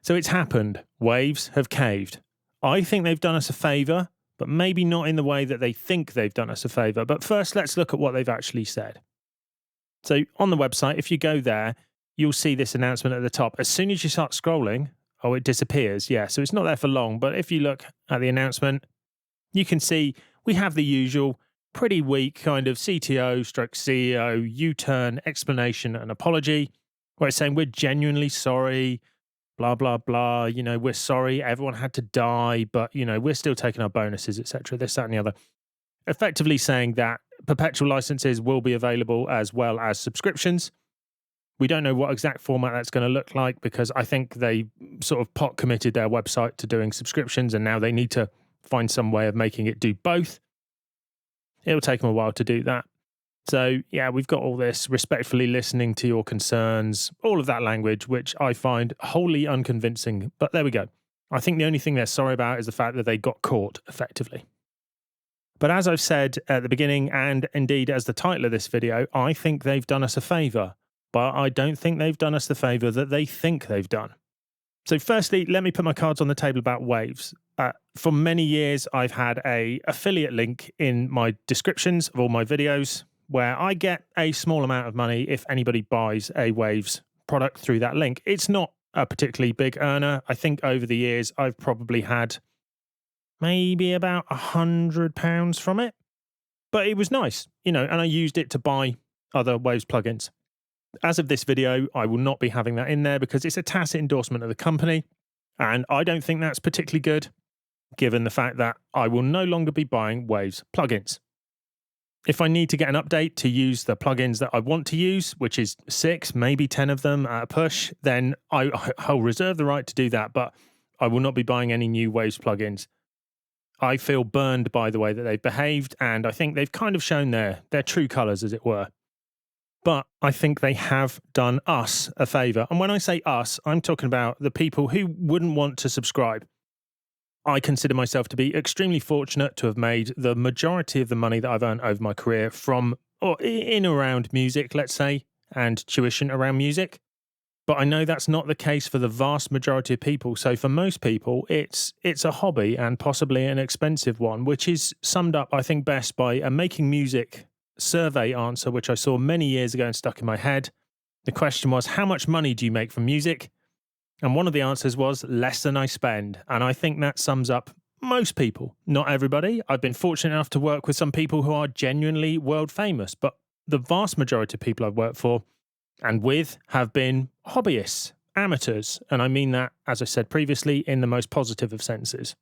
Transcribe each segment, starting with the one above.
So it's happened. Waves have caved. I think they've done us a favour, but maybe not in the way that they think they've done us a favour. But first, let's look at what they've actually said. So on the website, if you go there, you'll see this announcement at the top. As soon as you start scrolling, oh, it disappears. Yeah, so it's not there for long. But if you look at the announcement, you can see we have the usual pretty weak kind of CTO stroke CEO U-turn explanation and apology, where it's saying we're genuinely sorry, blah, blah, blah. You know, we're sorry everyone had to die, but, you know, we're still taking our bonuses, etc. This, that, and the other. Effectively saying that perpetual licenses will be available as well as subscriptions. We don't know what exact format that's going to look like because I think they sort of pot committed their website to doing subscriptions and now they need to find some way of making it do both. It'll take them a while to do that. So, yeah, we've got all this respectfully listening to your concerns, all of that language, which I find wholly unconvincing. But there we go. I think the only thing they're sorry about is the fact that they got caught effectively. But as I've said at the beginning, and indeed as the title of this video, I think they've done us a favour. But I don't think they've done us the favour that they think they've done. So firstly, let me put my cards on the table about Waves. For many years, I've had an affiliate link in my descriptions of all my videos where I get a small amount of money if anybody buys a Waves product through that link. It's not a particularly big earner. I think over the years, I've probably had maybe about £100 from it. But it was nice, you know, and I used it to buy other Waves plugins. As of this video, I will not be having that in there because it's a tacit endorsement of the company. And I don't think that's particularly good, given the fact that I will no longer be buying Waves plugins. If I need to get an update to use the plugins that I want to use, which is 6, maybe 10 of them at a push, then I'll reserve the right to do that, but I will not be buying any new Waves plugins. I feel burned by the way that they've behaved, and I think they've kind of shown their true colours, as it were. But I think they have done us a favour. And when I say us, I'm talking about the people who wouldn't want to subscribe. I consider myself to be extremely fortunate to have made the majority of the money that I've earned over my career from, or in around music, let's say, and tuition around music. But I know that's not the case for the vast majority of people. So for most people, it's a hobby and possibly an expensive one, which is summed up, I think, best by a Making Music survey answer, which I saw many years ago and stuck in my head. The question was, how much money do you make from music? And one of the answers was less than I spend. And I think that sums up most people, not everybody. I've been fortunate enough to work with some people who are genuinely world famous, but the vast majority of people I've worked for and with have been hobbyists, amateurs. And I mean that, as I said previously, in the most positive of senses.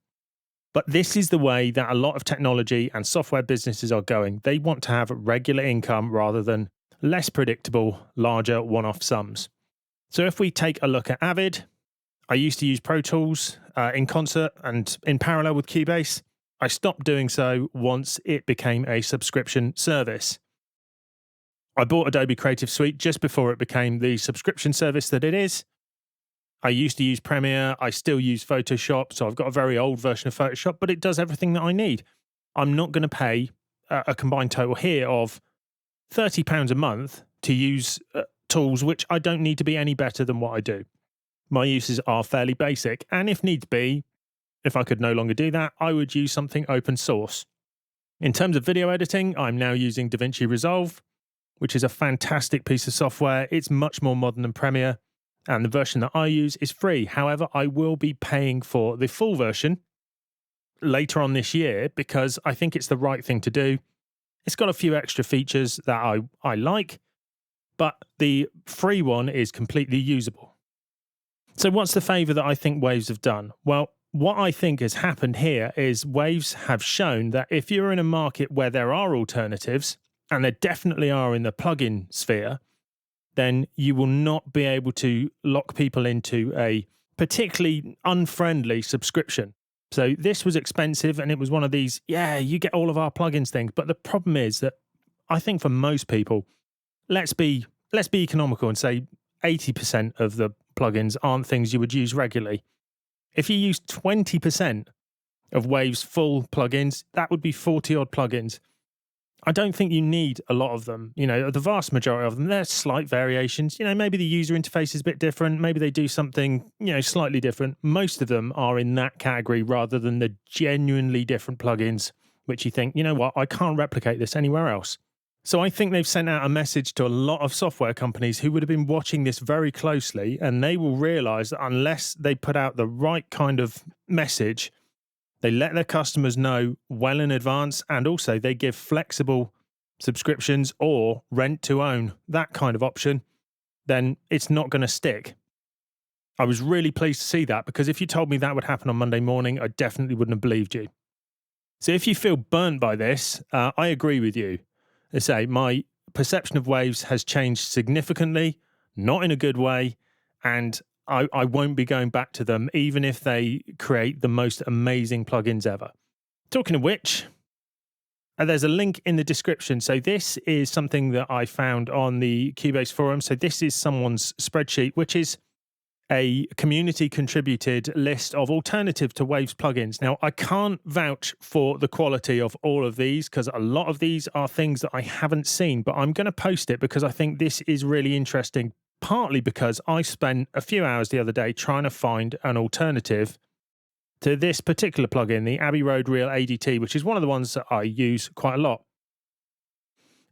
But this is the way that a lot of technology and software businesses are going. They want to have regular income rather than less predictable, larger one-off sums. So if we take a look at Avid, I used to use Pro Tools in concert and in parallel with Cubase. I stopped doing so once it became a subscription service. I bought Adobe Creative Suite just before it became the subscription service that it is. I used to use Premiere. I still use Photoshop. So I've got a very old version of Photoshop, but it does everything that I need. I'm not going to pay a combined total here of £30 a month to use tools which I don't need to be any better than what I do. My uses are fairly basic. And if needs be, if I could no longer do that, I would use something open source. In terms of video editing, I'm now using DaVinci Resolve, which is a fantastic piece of software. It's much more modern than Premiere. And the version that I use is free. However, I will be paying for the full version later on this year because I think it's the right thing to do. It's got a few extra features that I like, but the free one is completely usable. So what's the favour that I think Waves have done? Well, what I think has happened here is Waves have shown that if you're in a market where there are alternatives, and there definitely are in the plugin sphere, then you will not be able to lock people into a particularly unfriendly subscription. So this was expensive and it was one of these, yeah, you get all of our plugins things. But the problem is that I think for most people, let's be economical and say 80% of the plugins aren't things you would use regularly. If you use 20% of Waves full plugins, that would be 40 odd plugins. I don't think you need a lot of them. You know, the vast majority of them, there's slight variations. You know, maybe the user interface is a bit different. Maybe they do something, you know, slightly different. Most of them are in that category rather than the genuinely different plugins, which you think, you know what, I can't replicate this anywhere else. So I think they've sent out a message to a lot of software companies who would have been watching this very closely, and they will realize that unless they put out the right kind of message, they let their customers know well in advance, and also they give flexible subscriptions or rent to own, that kind of option, then it's not going to stick. I was really pleased to see that, because if you told me that would happen on Monday morning, I definitely wouldn't have believed you. So if you feel burnt by this, I agree with you. I say my perception of Waves has changed significantly, not in a good way, and I won't be going back to them, even if they create the most amazing plugins ever. Talking of which, there's a link in the description. So this is something that I found on the Cubase forum. So this is someone's spreadsheet, which is a community contributed list of alternative to Waves plugins. Now, I can't vouch for the quality of all of these, because a lot of these are things that I haven't seen, but I'm going to post it because I think this is really interesting, partly because I spent a few hours the other day trying to find an alternative to this particular plugin, the Abbey Road Real ADT, which is one of the ones that I use quite a lot.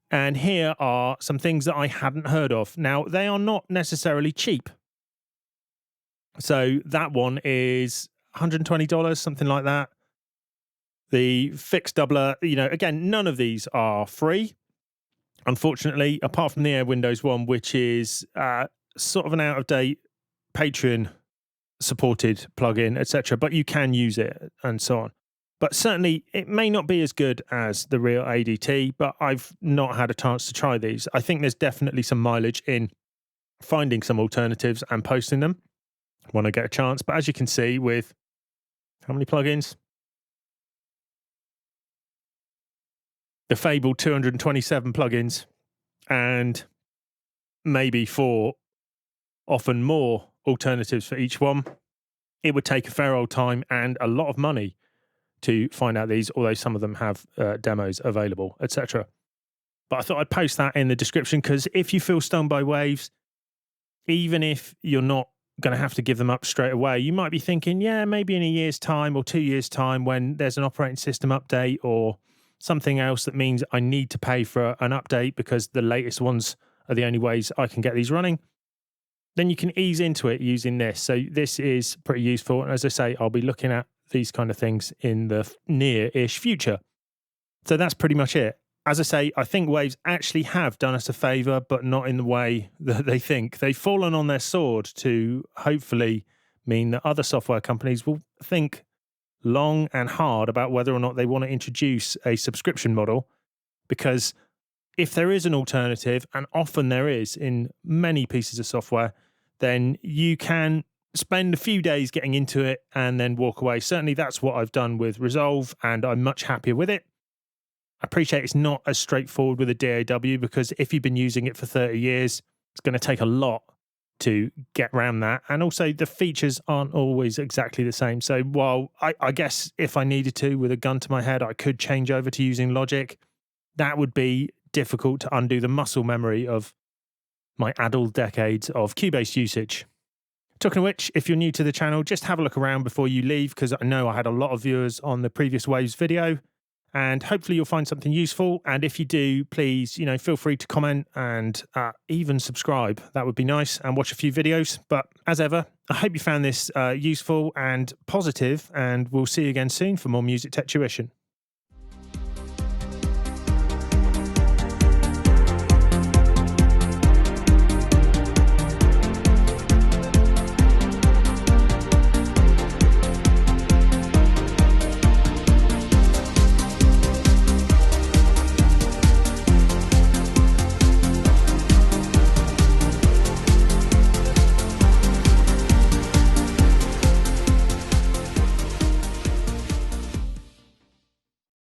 And here are some things that I hadn't heard of. Now, they are not necessarily cheap. So that one is $120, something like that. The fixed doubler, you know, again, none of these are free, unfortunately, apart from the Air Windows one, which is sort of an out-of-date Patreon supported plugin, etc. But you can use it and so on. But certainly it may not be as good as the Real ADT, but I've not had a chance to try these. I think there's definitely some mileage in finding some alternatives and posting them when I get a chance. But as you can see, with how many plugins? The Fable 227 plugins, and maybe 4, often more alternatives for each one. It would take a fair old time and a lot of money to find out these, although some of them have demos available, etc. But I thought I'd post that in the description, because if you feel stung by Waves, even if you're not going to have to give them up straight away, you might be thinking, yeah, maybe in a year's time or 2 years' time, when there's an operating system update or something else that means I need to pay for an update because the latest ones are the only ways I can get these running, then you can ease into it using this. So this is pretty useful. And as I say, I'll be looking at these kind of things in the near-ish future. So that's pretty much it. As I say, I think Waves actually have done us a favour, but not in the way that they think. They've fallen on their sword to hopefully mean that other software companies will think long and hard about whether or not they want to introduce a subscription model, because if there is an alternative, and often there is in many pieces of software, then you can spend a few days getting into it and then walk away. Certainly that's what I've done with Resolve, and I'm much happier with it. I appreciate it's not as straightforward with a DAW, because if you've been using it for 30 years, it's going to take a lot to get around that. And also the features aren't always exactly the same. So while I guess if I needed to, with a gun to my head, I could change over to using Logic, that would be difficult to undo the muscle memory of my adult decades of Cubase usage. Talking of which, if you're new to the channel, just have a look around before you leave, because I know I had a lot of viewers on the previous Waves video, and hopefully you'll find something useful. And if you do, please, you know, feel free to comment and even subscribe. That would be nice, and watch a few videos. But as ever, I hope you found this useful and positive, and we'll see you again soon for more Music Tech Tuition.